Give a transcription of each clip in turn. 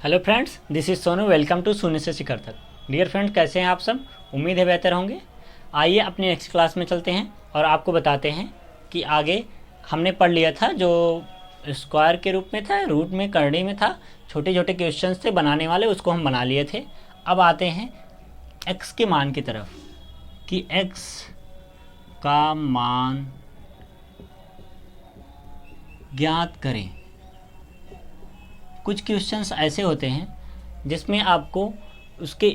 Hello friends, this is Sonu. Welcome to शून्य से शिखर तक। डियर फ्रेंड्स, कैसे हैं आप सब? उम्मीद है बेहतर होंगे। आइए अपनी नेक्स्ट क्लास में चलते हैं और आपको बताते हैं कि आगे हमने पढ़ लिया था जो स्क्वायर के रूप में था, रूट में, करनी में था, छोटे छोटे क्वेश्चंस थे बनाने वाले, उसको हम बना लिए थे। अब आते हैं एक्स के मान की तरफ कि एक्स का मान ज्ञात करें। कुछ क्वेश्चंस ऐसे होते हैं जिसमें आपको उसके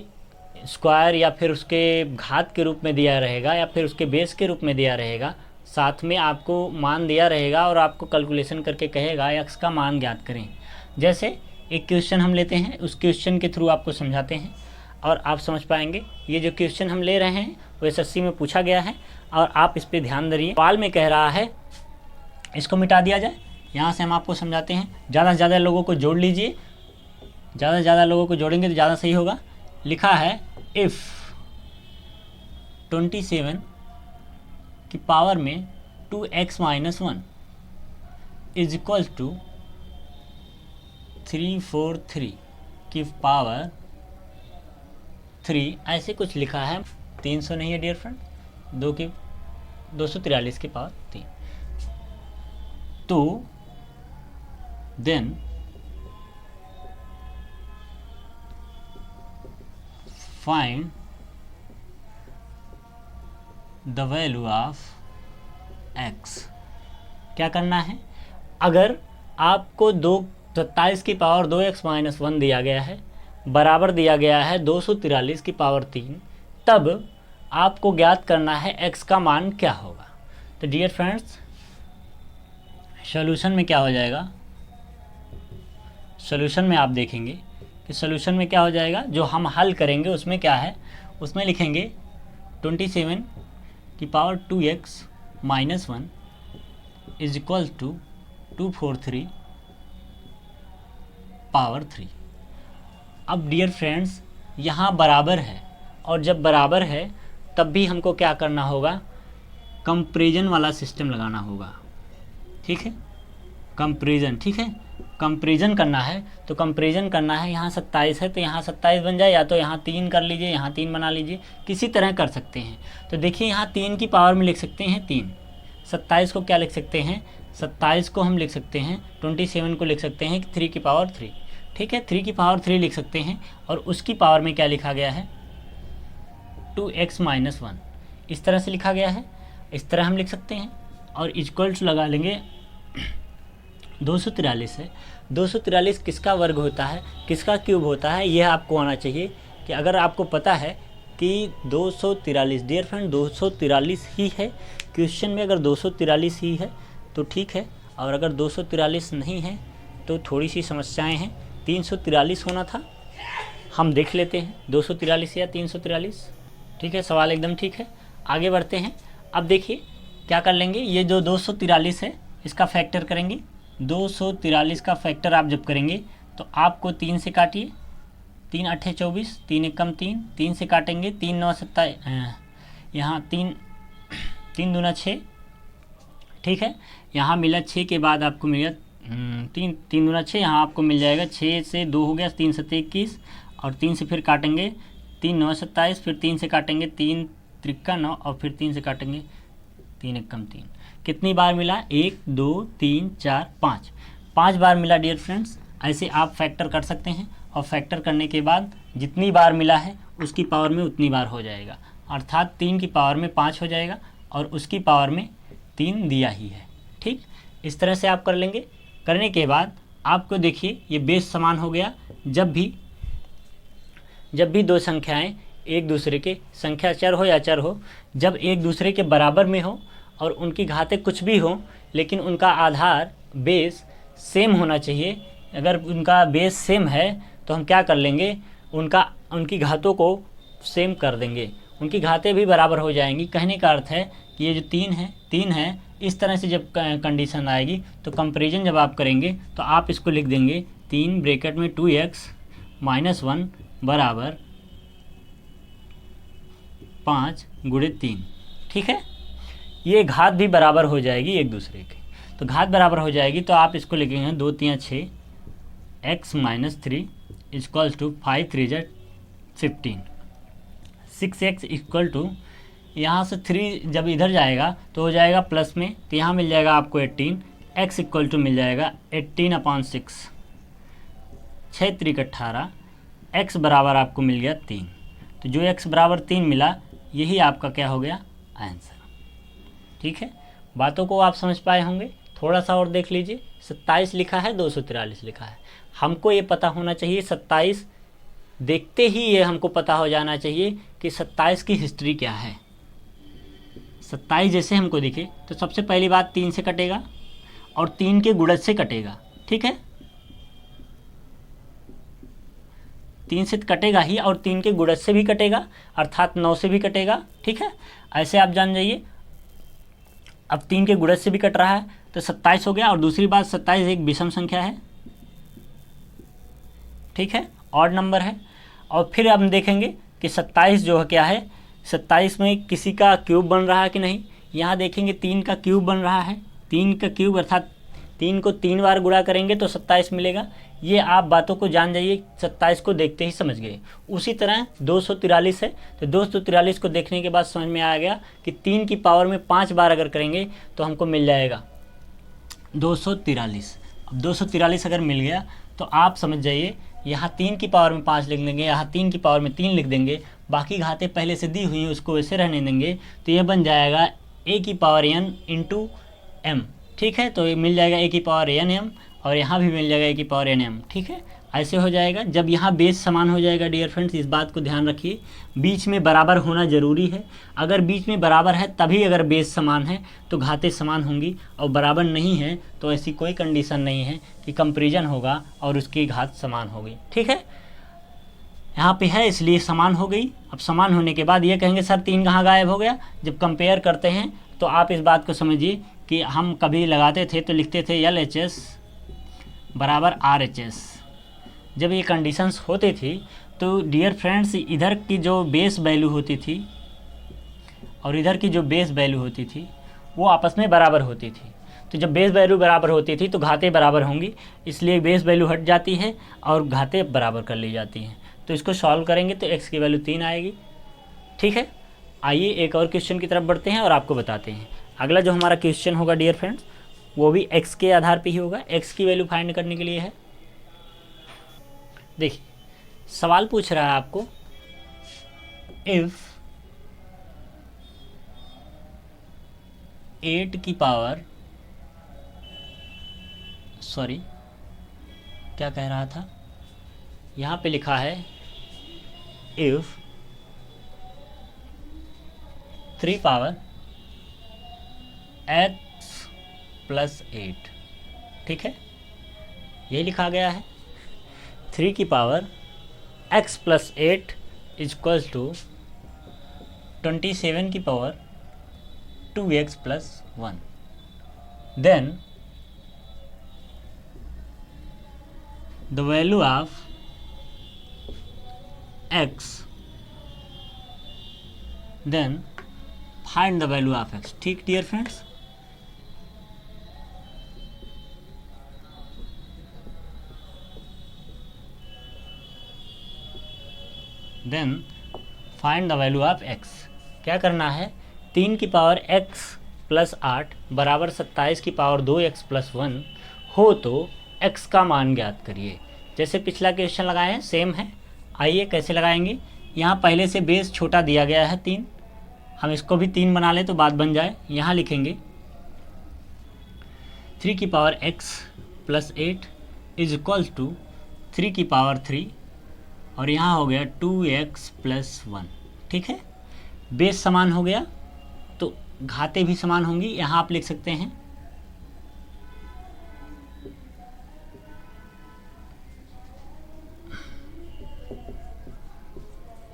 स्क्वायर या फिर उसके घात के रूप में दिया रहेगा या फिर उसके बेस के रूप में दिया रहेगा, साथ में आपको मान दिया रहेगा और आपको कैलकुलेशन करके कहेगा एक्स का मान ज्ञात करें। जैसे एक क्वेश्चन हम लेते हैं, उस क्वेश्चन के थ्रू आपको समझाते हैं और आप समझ पाएंगे। ये जो क्वेश्चन हम ले रहे हैं वो एसएससी में पूछा गया है और आप इस पर ध्यान दीजिए। सवाल में कह रहा है इसको मिटा दिया जाए। यहाँ से हम आपको समझाते हैं। ज़्यादा से ज़्यादा लोगों को जोड़ लीजिए, ज़्यादा से ज़्यादा लोगों को जोड़ेंगे तो ज़्यादा सही होगा। लिखा है इफ़ 27 की पावर में 2x - 1 इज इक्वल टू 343 की पावर 3, ऐसे कुछ लिखा है। 300 नहीं है डियर फ्रेंड, 243 की पावर 3। तो then find the value of x। क्या करना है? अगर आपको 27 की पावर 2x - 1 दिया गया है, बराबर दिया गया है 243 की पावर 3, तब आपको ज्ञात करना है x का मान क्या होगा। तो डियर फ्रेंड्स, सॉल्यूशन में क्या हो जाएगा? सॉल्यूशन में आप देखेंगे कि सॉल्यूशन में क्या हो जाएगा। जो हम हल करेंगे उसमें क्या है, उसमें लिखेंगे 27 की power 2x - 1 is equal to 243 power 3। अब डियर फ्रेंड्स, यहाँ बराबर है और जब बराबर है तब भी हमको क्या करना होगा, कंपैरिजन वाला सिस्टम लगाना होगा। ठीक है, कंपैरिजन। ठीक है, कंपैरिजन करना है तो कंपैरिजन करना है। यहाँ 27 है तो यहाँ 27 बन जाए, या तो यहाँ 3 कर लीजिए, यहाँ 3 बना लीजिए, किसी तरह कर सकते हैं। तो देखिए यहाँ 3 की पावर में लिख सकते हैं 3। 27 को क्या लिख सकते हैं? 27 को हम लिख सकते हैं, 27 को लिख सकते हैं 3 की पावर 3। ठीक है, 3 की पावर 3 लिख सकते हैं और उसकी पावर में क्या लिखा गया है, 2x - 1। इस तरह से लिखा गया है, इस तरह हम लिख सकते हैं और इक्वल्स लगा लेंगे। 243 है, 243 किसका वर्ग होता है, किसका क्यूब होता है, यह आपको आना चाहिए। कि अगर आपको पता है कि 243, डियर फ्रेंड 243 ही है, क्वेश्चन में अगर 243 ही है तो ठीक है, और अगर 243 नहीं है तो थोड़ी सी समस्याएं हैं। 343 होना था, हम देख लेते हैं 243 या 343। ठीक है, सवाल एकदम ठीक है। आगे बढ़ते हैं। अब देखिए क्या कर लेंगे, ये जो 243 है इसका फैक्टर करेंगे। 243 का फैक्टर आप जब करेंगे तो आपको 3 से काटिए, 3 × 8 = 24, 3 × 1 = 3, 3 से काटेंगे, 3 × 9 = 27, यहाँ 3 दूना 6। ठीक है, यहाँ मिला 6 के बाद आपको मिला 3 दूना 6, यहाँ आपको मिल जाएगा 6 से 2 हो गया, 3 × 7 = 21 और 3 से फिर काटेंगे, 3 × 9 = 27, फिर 3 से काटेंगे, 3 × 3 = 9 और फिर 3 से काटेंगे, 3 × 1 = 3। कितनी बार मिला? 1 2 3 4 5, 5 बार मिला डियर फ्रेंड्स। ऐसे आप फैक्टर कर सकते हैं और फैक्टर करने के बाद जितनी बार मिला है उसकी पावर में उतनी बार हो जाएगा, अर्थात 3 की पावर में 5 हो जाएगा और उसकी पावर में 3 दिया ही है। ठीक, इस तरह से आप कर लेंगे। करने के बाद आपको देखिए ये बेस समान हो गया। जब भी दो संख्याएं एक दूसरे के, संख्या चर हो या चर हो, जब एक दूसरे के बराबर में हो और उनकी घातें कुछ भी हो लेकिन उनका आधार बेस सेम होना चाहिए। अगर उनका बेस सेम है तो हम क्या कर लेंगे, उनकी घातों को सेम कर देंगे, उनकी घातें भी बराबर हो जाएंगी। कहने का अर्थ है कि ये जो 3 है, इस तरह से जब कंडीशन आएगी तो कंपैरिजन जब आप करेंगे तो आप इसको लिख देंगे 3 ब्रैकेट में 2x - 1 बराबर 5 × 3। ठीक है, ये घात भी बराबर हो जाएगी एक दूसरे के, तो घात बराबर हो जाएगी तो आप इसको लिखेंगे 2 × 3 = 6 x - 3 इक्वल्स टू 5 3 ज़ा 15। 6x इक्वल टू, यहाँ से 3 जब इधर जाएगा तो हो जाएगा प्लस में, तो यहाँ मिल जाएगा आपको 18। x इक्वल टू मिल जाएगा 18/6, 6 3 18, x बराबर आपको मिल गया 3। तो जो x बराबर 3 मिला, यही आपका क्या हो गया आंसर। ठीक है, बातों को आप समझ पाए होंगे। थोड़ा सा और देख लीजिए, 27 लिखा है, 243 लिखा है। हमको ये पता होना चाहिए 27, देखते ही ये हमको पता हो जाना चाहिए कि 27 की हिस्ट्री क्या है। 27 जैसे हमको दिखे तो सबसे पहली बात 3 से कटेगा और 3 के गुणज से कटेगा। ठीक है, 3 से कटेगा ही और 3 के गुणज से भी कटेगा, अर्थात 9 से भी कटेगा। ठीक है, ऐसे आप जान जाइए। अब 3 के गुणज से भी कट रहा है तो 27 हो गया। और दूसरी बात, 27 एक विषम संख्या है। ठीक है, ऑड नंबर है। और फिर हम देखेंगे कि 27 जो है क्या है, 27 में किसी का क्यूब बन रहा है कि नहीं। यहाँ देखेंगे 3 का क्यूब बन रहा है। 3 का क्यूब अर्थात 3 को 3 बार गुणा करेंगे तो 27 मिलेगा। ये आप बातों को जान जाइए, 27 को देखते ही समझ गए। उसी तरह 243 है, तो 243 को देखने के बाद समझ में आ गया कि 3 की पावर में 5 बार अगर करेंगे तो हमको मिल जाएगा 243। अब 243 अगर मिल गया तो आप समझ जाइए, यहाँ 3 की पावर में 5 लिख देंगे, यहाँ 3 की पावर में 3 लिख देंगे, बाकी घातें पहले से दी हुई हैं उसको वैसे रहने देंगे। तो ये बन जाएगा a की पावर n इंटू m। ठीक है, तो ये मिल जाएगा a की पावर n m और यहाँ भी मिल जाएगा a की पावर n m। ठीक है, ऐसे हो जाएगा। जब यहाँ बेस समान हो जाएगा डियर फ्रेंड्स, इस बात को ध्यान रखिए, बीच में बराबर होना ज़रूरी है। अगर बीच में बराबर है तभी अगर बेस समान है तो घातें समान होंगी, और बराबर नहीं है तो ऐसी कोई कंडीशन नहीं है कि कंपैरिजन होगा और उसकी घात समान होगी। ठीक है, यहाँ पे है इसलिए समान हो गई। अब समान होने के बाद ये कहेंगे सर 3 कहाँ गायब हो गया। जब कंपेयर करते हैं तो आप इस बात को समझिए कि हम कभी लगाते थे तो लिखते थे LHS बराबर RHS। जब ये कंडीशंस होती थी तो डियर फ्रेंड्स, इधर की जो बेस वैल्यू होती थी और इधर की जो बेस वैल्यू होती थी वो आपस में बराबर होती थी। तो जब बेस वैल्यू बराबर होती थी तो घातें बराबर होंगी, इसलिए बेस वैल्यू हट जाती है और घातें बराबर कर ली जाती हैं। तो इसको सॉल्व करेंगे तो x की वैल्यू 3 आएगी। ठीक है, आइए एक और क्वेश्चन की तरफ बढ़ते हैं और आपको बताते हैं। अगला जो हमारा क्वेश्चन होगा डियर फ्रेंड्स, वो भी x के आधार पे ही होगा। x की वैल्यू फाइंड करने के लिए है। देखिए, सवाल पूछ रहा है आपको, इफ 8 की पावर, सॉरी क्या कह रहा था, यहाँ पे लिखा है इफ 3 पावर x प्लस 8। ठीक है, ये लिखा गया है 3 की power x plus 8 equals to 27 की power 2x plus 1। Then the value of x, then find the value of x। ठीक dear friends, then find the value of x। क्या करना है, 3 की पावर x प्लस 8 बराबर 27 की पावर 2x प्लस 1 हो तो x का मान ज्ञात करिए। जैसे पिछला क्वेश्चन लगाए हैं सेम है। आइए कैसे लगाएंगे। यहाँ पहले से बेस छोटा दिया गया है 3, हम इसको भी 3 बना लें तो बात बन जाए। यहाँ लिखेंगे 3 की power x plus 8 is equals to 3 की पावर 3 और यहाँ हो गया 2x प्लस 1। ठीक है, बेस समान हो गया तो घातें भी समान होंगी। यहाँ आप लिख सकते हैं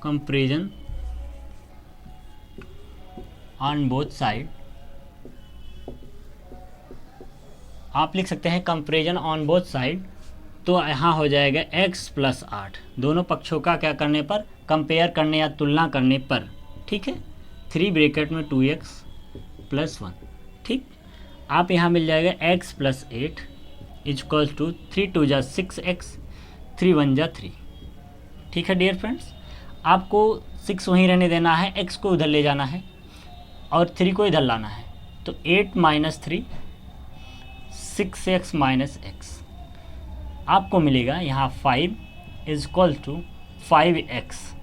कंपैरिजन ऑन बोथ साइड, आप लिख सकते हैं कंपैरिजन ऑन बोथ साइड। तो यहाँ हो जाएगा x प्लस 8, दोनों पक्षों का क्या करने पर, कंपेयर करने या तुलना करने पर। ठीक है, 3 ब्रैकेट में 2x प्लस 1। ठीक, आप यहाँ मिल जाएगा x प्लस 8 इक्वल्स टू 3 2 जा 6x, 3 1 जा 3। ठीक है डियर फ्रेंड्स, आपको 6 वहीं रहने देना है, x को उधर ले जाना है और 3 को इधर लाना है। तो 8 - 3 6x - x आपको मिलेगा यहाँ 5 = 5x।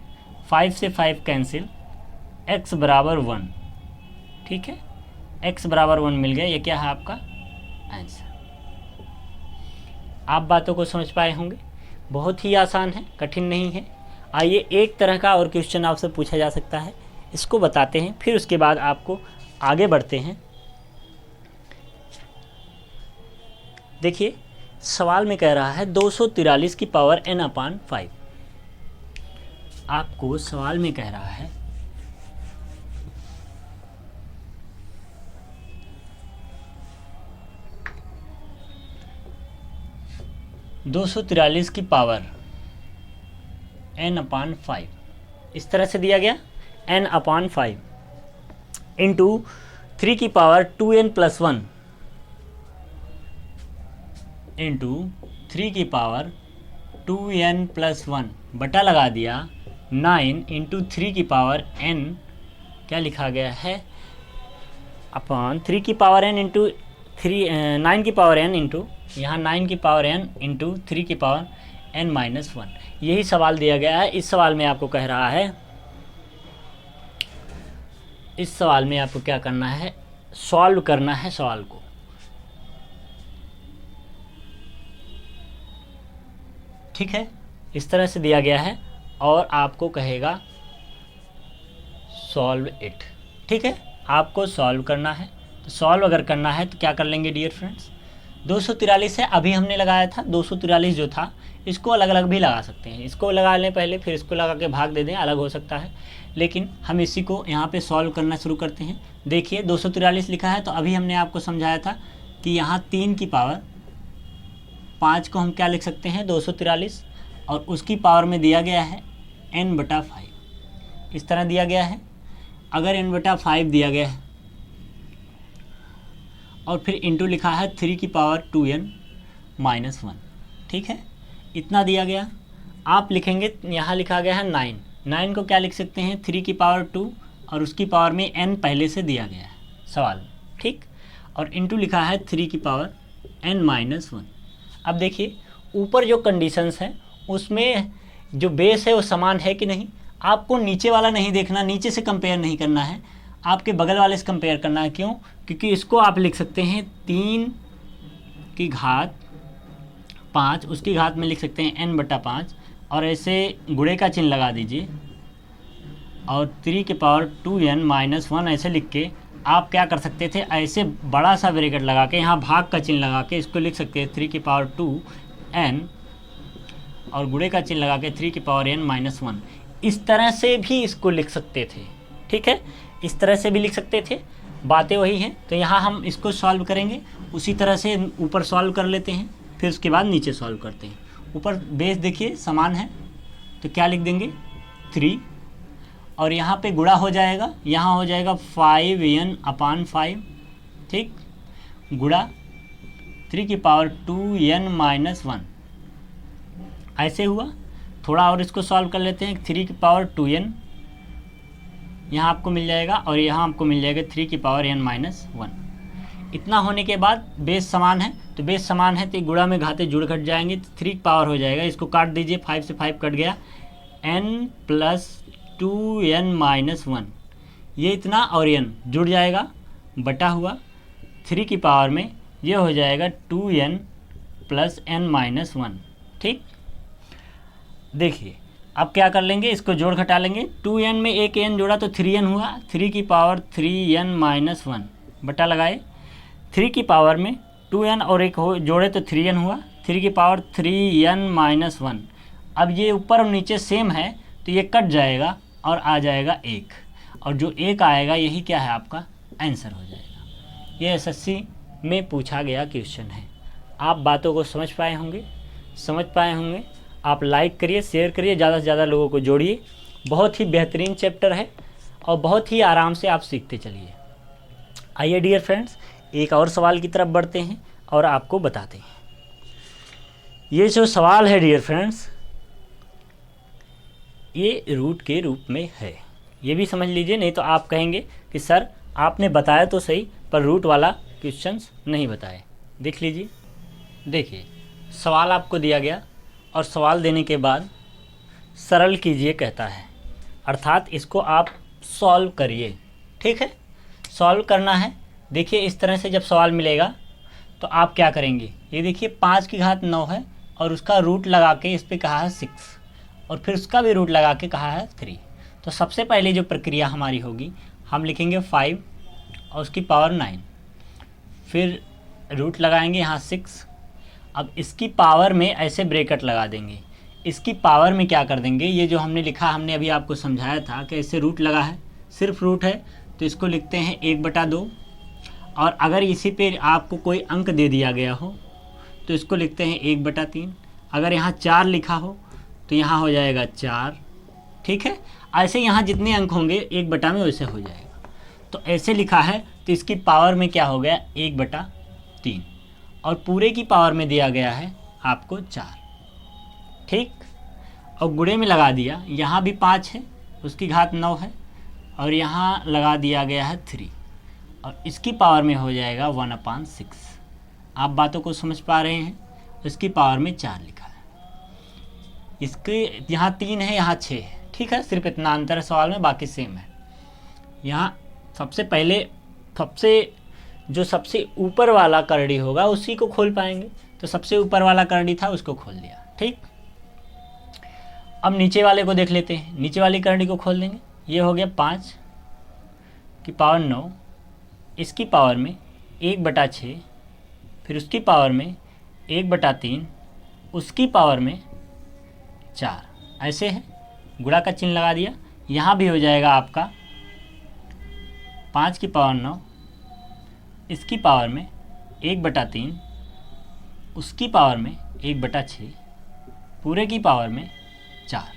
5 से 5 कैंसिल, x बराबर 1। ठीक है, x बराबर 1 मिल गया। ये क्या है आपका आंसर। आप बातों को समझ पाए होंगे, बहुत ही आसान है, कठिन नहीं है। आइए एक तरह का और क्वेश्चन आपसे पूछा जा सकता है, इसको बताते हैं, फिर उसके बाद आपको आगे बढ़ते हैं। देखिए सवाल में कह रहा है 243 की पावर n/5। आपको सवाल में कह रहा है 243 की पावर n/5 इस तरह से दिया गया, n/5 इंटू 3 की पावर 2n+1 इंटू 3 की पावर 2n+1 बटा लगा दिया 9 इंटू 3 की पावर n, क्या लिखा गया है, अपॉन 3 की पावर n इंटू 9 की पावर n इंटू यहाँ 9 की पावर n इंटू 3 की पावर n-1। यही सवाल दिया गया है। इस सवाल में आपको कह रहा है, इस सवाल में आपको क्या करना है, सॉल्व करना है सवाल को। ठीक है, इस तरह से दिया गया है और आपको कहेगा सॉल्व इट। ठीक है, आपको सॉल्व करना है। तो सॉल्व अगर करना है तो क्या कर लेंगे डियर फ्रेंड्स, 243 है, अभी हमने लगाया था 243 जो था, इसको अलग अलग भी लगा सकते हैं। इसको लगा लें पहले, फिर इसको लगा के भाग दे दें, अलग हो सकता है, लेकिन हम इसी को यहाँ पे सॉल्व करना शुरू करते हैं। देखिए 243 लिखा है, तो अभी हमने आपको समझाया था कि यहाँ 3 की पावर 5 को हम क्या लिख सकते हैं 243, और उसकी पावर में दिया गया है n/5, इस तरह दिया गया है। अगर n/5 दिया गया है और फिर इंटू लिखा है 3 की पावर 2n-1, ठीक है, इतना दिया गया। आप लिखेंगे, यहाँ लिखा गया है 9 को क्या लिख सकते हैं 3 की पावर 2 और उसकी पावर में n पहले से दिया गया है सवाल में, ठीक, और इंटू लिखा है 3 की पावर n-1। अब देखिए ऊपर जो कंडीशंस हैं उसमें जो बेस है वो समान है कि नहीं, आपको नीचे वाला नहीं देखना, नीचे से कंपेयर नहीं करना है, आपके बगल वाले से कंपेयर करना है। क्यों? क्योंकि इसको आप लिख सकते हैं 3 की घात 5, उसकी घात में लिख सकते हैं n/5 और ऐसे गुणे का चिन्ह लगा दीजिए और 3 की पावर 2n-1 ऐसे लिख के आप क्या कर सकते थे, ऐसे बड़ा सा ब्रैकेट लगा के यहाँ भाग का चिन्ह लगा के इसको लिख सकते हैं 3 की पावर 2n और गुणे का चिन्ह लगा के 3 की पावर n-1। इस तरह से भी इसको लिख सकते थे, ठीक है, इस तरह से भी लिख सकते थे, बातें वही हैं। तो यहाँ हम इसको सॉल्व करेंगे, उसी तरह से ऊपर सॉल्व कर लेते हैं, फिर उसके बाद नीचे सॉल्व करते हैं। ऊपर बेस देखिए समान है, तो क्या लिख देंगे 3 और यहाँ पे गुणा हो जाएगा, यहाँ हो जाएगा 5n/5, ठीक, गुणा 3 की पावर 2n-1 ऐसे हुआ। थोड़ा और इसको सॉल्व कर लेते हैं, 3 की पावर 2n यहाँ आपको मिल जाएगा और यहाँ आपको मिल जाएगा 3 की पावर n-1। इतना होने के बाद बेस समान है, तो बेस समान है तो गुणा में घाते जुड़ घट जाएंगे, तो 3 की पावर हो जाएगा, इसको काट दीजिए, 5 से 5 कट गया, n+2n-1, ये इतना और n जुड़ जाएगा, बटा हुआ 3 की पावर में ये हो जाएगा 2n + n-1, ठीक। देखिए अब क्या कर लेंगे, इसको जोड़ घटा लेंगे, 2n में एक n जोड़ा तो 3n हुआ, 3 की पावर 3n-1 बटा लगाए, 3 की पावर में 2n और एक हो जोड़े तो 3n हुआ, 3 की पावर 3n-1। अब ये ऊपर और नीचे सेम है तो ये कट जाएगा और आ जाएगा 1, और जो 1 आएगा यही क्या है आपका आंसर हो जाएगा। ये एसएससी में पूछा गया क्वेश्चन है। आप बातों को समझ पाए होंगे। आप लाइक करिए, शेयर करिए, ज़्यादा से ज़्यादा लोगों को जोड़िए। बहुत ही बेहतरीन चैप्टर है और बहुत ही आराम से आप सीखते चलिए। आइए डियर फ्रेंड्स, एक और सवाल की तरफ बढ़ते हैं और आपको बताते हैं। ये जो सवाल है डियर फ्रेंड्स, ये रूट के रूप में है, ये भी समझ लीजिए, नहीं तो आप कहेंगे कि सर आपने बताया तो सही पर रूट वाला क्वेश्चंस नहीं बताए। देख लीजिए, देखिए सवाल आपको दिया गया और सवाल देने के बाद सरल कीजिए कहता है, अर्थात इसको आप सॉल्व करिए। ठीक है, सॉल्व करना है। देखिए इस तरह से जब सवाल मिलेगा तो आप क्या करेंगे, ये देखिए 5 की घात 9 है और उसका रूट लगा के इस पर कहा है 6 और फिर उसका भी रूट लगा के कहा है 3। तो सबसे पहले जो प्रक्रिया हमारी होगी, हम लिखेंगे 5 और उसकी पावर 9, फिर रूट लगाएंगे यहाँ 6। अब इसकी पावर में ऐसे ब्रैकेट लगा देंगे, इसकी पावर में क्या कर देंगे, ये जो हमने लिखा, हमने अभी आपको समझाया था कि ऐसे रूट लगा है, सिर्फ रूट है तो इसको लिखते हैं 1/2। और अगर इसी पे आपको कोई अंक दे दिया गया हो तो इसको लिखते हैं 1/3। अगर यहाँ 4 लिखा हो तो यहाँ हो जाएगा 4। ठीक है, ऐसे यहाँ जितने अंक होंगे 1 में वैसे हो जाएगा। तो ऐसे लिखा है तो इसकी पावर में क्या हो गया 1/3 और पूरे की पावर में दिया गया है आपको 4। ठीक, और गुणे में लगा दिया, यहाँ भी 5 है, उसकी घात 9 है और यहाँ लगा दिया गया है 3 और इसकी पावर में हो जाएगा 1/6। आप बातों को समझ पा रहे हैं, इसकी पावर में 4 लिखा है, इसके यहाँ 3 है यहाँ 6 है। ठीक है, सिर्फ इतना अंतर है सवाल में, बाकी सेम है। यहाँ सबसे पहले सबसे ऊपर वाला करड़ी होगा उसी को खोल पाएंगे, तो सबसे ऊपर वाला करड़ी था उसको खोल दिया। ठीक, अब नीचे वाले को देख लेते हैं, नीचे वाली करड़ी को खोल देंगे। ये हो गया 5 की पावर 9, इसकी पावर में 1/6, फिर उसकी पावर में 1/3, उसकी पावर में 4। ऐसे है, गुणा का चिन्ह लगा दिया। यहाँ भी हो जाएगा आपका 5 की पावर 9, इसकी पावर में 1/3, उसकी पावर में 1/6, पूरे की पावर में 4।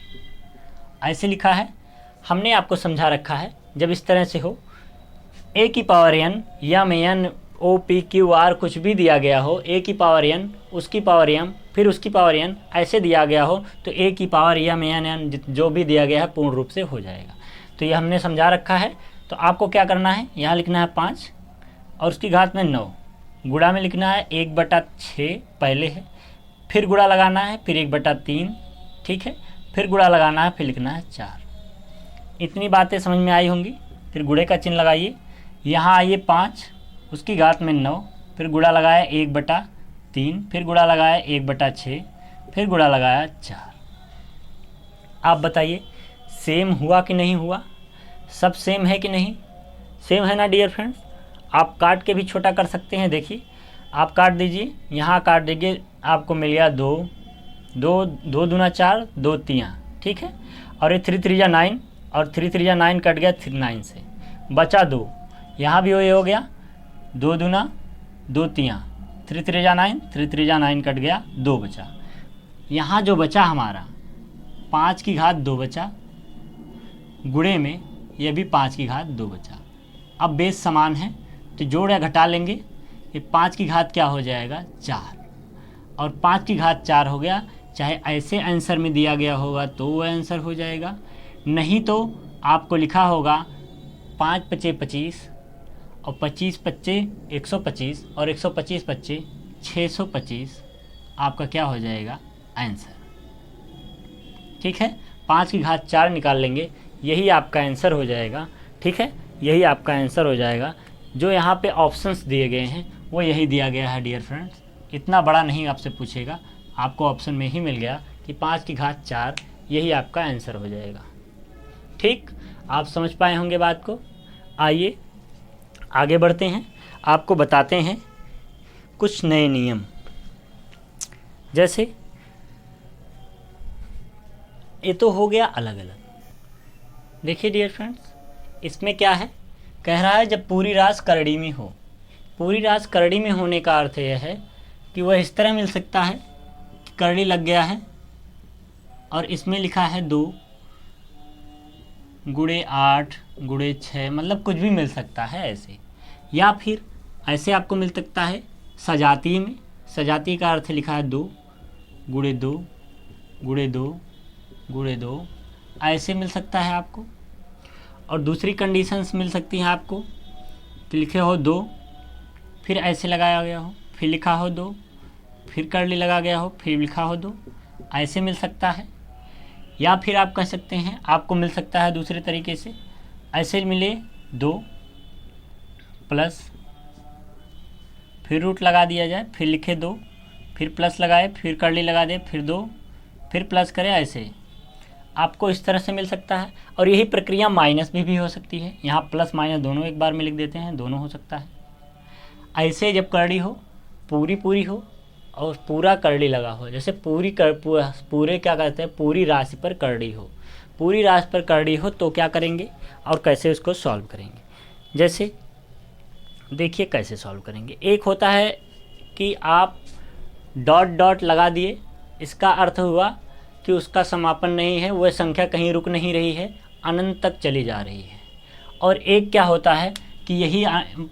ऐसे लिखा है, हमने आपको समझा रखा है। जब इस तरह से हो, a की पावर n या में n o p q r कुछ भी दिया गया हो, a की पावर n, उसकी पावर m, फिर उसकी पावर n, ऐसे दिया गया हो तो a की पावर या में n जो भी दिया गया है पूर्ण रूप से हो जाएगा। तो ये हमने समझा रखा है। तो आपको क्या करना है, यहाँ लिखना है 5 और उसकी घात में 9, गुणा में लिखना है 1/6 पहले है, फिर गुणा लगाना है, फिर 1/3। ठीक है, फिर गुणा लगाना है, फिर लिखना है 4। इतनी बातें समझ में आई होंगी। फिर गुणे का चिन्ह लगाइए, यहाँ आइए 5, उसकी घात में 9, फिर गुणा लगाया 1/3, फिर गुणा लगाया 1/6, फिर गुणा लगाया 4। आप बताइए सेम हुआ कि नहीं हुआ, सब सेम है कि नहीं, सेम है ना डियर फ्रेंड्स। आप काट के भी छोटा कर सकते हैं। देखिए आप काट दीजिए, यहाँ काट दीजिए, आपको मिल गया 2 दूना 4, 2 3। ठीक है, और ये 3 3 9 और 3 3 9 कट गया 9 से, बचा 2। यहाँ भी ये हो गया 2 दूना 2 3, 3 3 9, 3 3 9 कट गया, 2 बचा। यहाँ जो बचा हमारा 5 की घात 2 बचा, गुणे में ये भी 5 की घात 2 बचा। अब बेस समान है तो जोड़ या घटा लेंगे, ये 5 की घात क्या हो जाएगा 4 और 5 की घात 4 हो गया। चाहे ऐसे आंसर में दिया गया होगा तो वो आंसर हो जाएगा, नहीं तो आपको लिखा होगा 5 5 25 और 25 25 125 और 125 25 625 आपका क्या हो जाएगा आंसर। ठीक है, 5 की घात 4 निकाल लेंगे, यही आपका आंसर हो जाएगा। ठीक है, यही आपका आंसर हो जाएगा। जो यहाँ पे ऑप्शंस दिए गए हैं वो यही दिया गया है डियर फ्रेंड्स। इतना बड़ा नहीं आपसे पूछेगा, आपको ऑप्शन में ही मिल गया कि 5 की घात 4 यही आपका आंसर हो जाएगा। ठीक, आप समझ पाए होंगे बात को। आइए आगे बढ़ते हैं, आपको बताते हैं कुछ नए नियम। जैसे ये तो हो गया अलग अलग। देखिए डियर फ्रेंड्स, इसमें क्या है, कह रहा है जब पूरी राशि करड़ी में हो। पूरी राशि करड़ी में होने का अर्थ यह है कि वह इस तरह मिल सकता है कि करड़ी लग गया है और इसमें लिखा है 2 गुणे 8 गुणे 6, मतलब कुछ भी मिल सकता है ऐसे। या फिर ऐसे आपको मिल सकता है सजातीय में। सजातीय का अर्थ लिखा है 2 गुणे 2 गुणे 2 गुणे 2 ऐसे मिल सकता है आपको, और दूसरी कंडीशंस मिल सकती हैं आपको कि लिखे हो 2, फिर ऐसे लगाया गया हो, फिर लिखा हो 2, फिर कर्ली लगा गया हो, फिर लिखा हो 2, ऐसे मिल सकता है। या फिर आप कह सकते हैं, आपको मिल सकता है दूसरे तरीके से, ऐसे मिले 2 प्लस, फिर रूट लगा दिया जाए, फिर लिखे 2, फिर प्लस लगाए, फिर कर्ली लगा दे, फिर 2, फिर प्लस करें, ऐसे आपको इस तरह से मिल सकता है। और यही प्रक्रिया माइनस भी हो सकती है, यहाँ प्लस माइनस दोनों एक बार में लिख देते हैं, दोनों हो सकता है। ऐसे जब कर्ली हो, पूरी हो और पूरा कर्ली लगा हो, जैसे पूरे क्या कहते हैं, पूरी राशि पर कर्ली हो, पूरी राशि पर कर्ली हो तो क्या करेंगे और कैसे उसको सॉल्व करेंगे। जैसे देखिए कैसे सॉल्व करेंगे। एक होता है कि आप डॉट डॉट लगा दिए, इसका अर्थ हुआ कि उसका समापन नहीं है, वह संख्या कहीं रुक नहीं रही है, अनंत तक चली जा रही है। और एक क्या होता है कि यही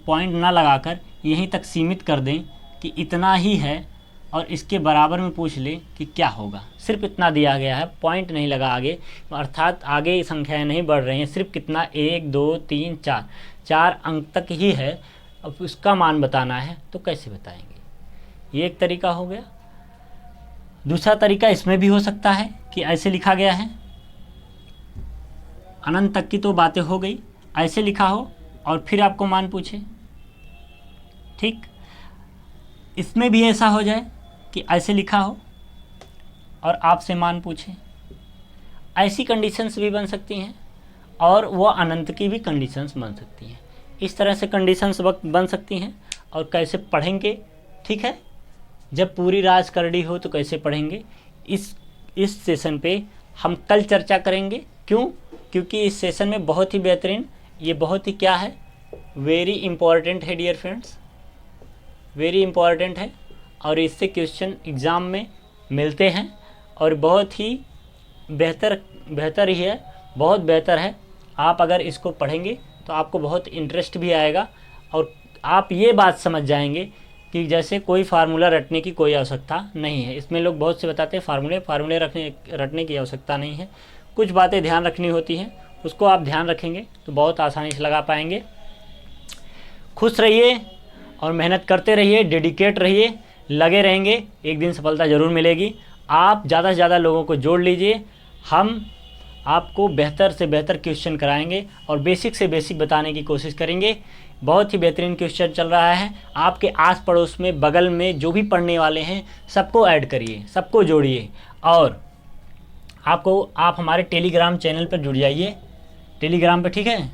पॉइंट ना लगाकर यहीं तक सीमित कर दें कि इतना ही है और इसके बराबर में पूछ लें कि क्या होगा। सिर्फ इतना दिया गया है, पॉइंट नहीं लगा आगे, अर्थात आगे संख्याएं नहीं बढ़ रही हैं, सिर्फ कितना 1 2 3 4 अंक तक ही है, अब उसका मान बताना है तो कैसे बताएंगे। ये एक तरीका हो गया। दूसरा तरीका इसमें भी हो सकता है कि ऐसे लिखा गया है, अनंत तक की तो बातें हो गई, ऐसे लिखा हो और फिर आपको मान पूछे। ठीक, इसमें भी ऐसा हो जाए कि ऐसे लिखा हो और आपसे मान पूछे। ऐसी कंडीशंस भी बन सकती हैं और वो अनंत की भी कंडीशंस बन सकती हैं। इस तरह से कंडीशंस बन सकती हैं। और कैसे पढ़ेंगे, ठीक है, जब पूरी राशि करड़ी हो तो कैसे पढ़ेंगे, इस सेशन पे हम कल चर्चा करेंगे। क्यों? क्योंकि इस सेशन में बहुत ही बेहतरीन, ये बहुत ही क्या है, वेरी इंपॉर्टेंट है डियर फ्रेंड्स, वेरी इंपॉर्टेंट है। और इससे क्वेश्चन एग्ज़ाम में मिलते हैं और बहुत ही बेहतर ही है, बहुत बेहतर है। आप अगर इसको पढ़ेंगे तो आपको बहुत इंटरेस्ट भी आएगा और आप ये बात समझ जाएंगे कि जैसे कोई फार्मूला रटने की कोई आवश्यकता नहीं है। इसमें लोग बहुत से बताते हैं फार्मूले रटने की आवश्यकता नहीं है, कुछ बातें ध्यान रखनी होती हैं, उसको आप ध्यान रखेंगे तो बहुत आसानी से लगा पाएंगे। खुश रहिए और मेहनत करते रहिए, डेडिकेट रहिए, लगे रहेंगे, एक दिन सफलता ज़रूर मिलेगी। आप ज़्यादा से ज़्यादा लोगों को जोड़ लीजिए, हम आपको बेहतर से बेहतर क्वेश्चन कराएंगे और बेसिक से बेसिक बताने की कोशिश करेंगे। बहुत ही बेहतरीन क्वेश्चन चल रहा है। आपके आस पड़ोस में, बगल में जो भी पढ़ने वाले हैं सबको ऐड करिए, सबको जोड़िए और आप हमारे टेलीग्राम चैनल पर जुड़ जाइए, टेलीग्राम पर, ठीक है।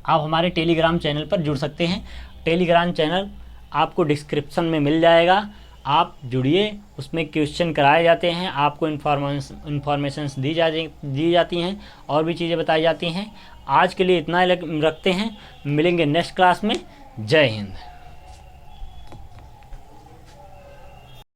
आप हमारे टेलीग्राम चैनल पर जुड़ सकते हैं। टेलीग्राम चैनल आपको डिस्क्रिप्शन में मिल जाएगा, आप जुड़िए, उसमें क्वेश्चन कराए जाते हैं, आपको इन्फॉर्मेशंस दी जाती हैं और भी चीज़ें बताई जाती हैं। आज के लिए इतना रखते हैं, मिलेंगे नेक्स्ट क्लास में। जय हिंद।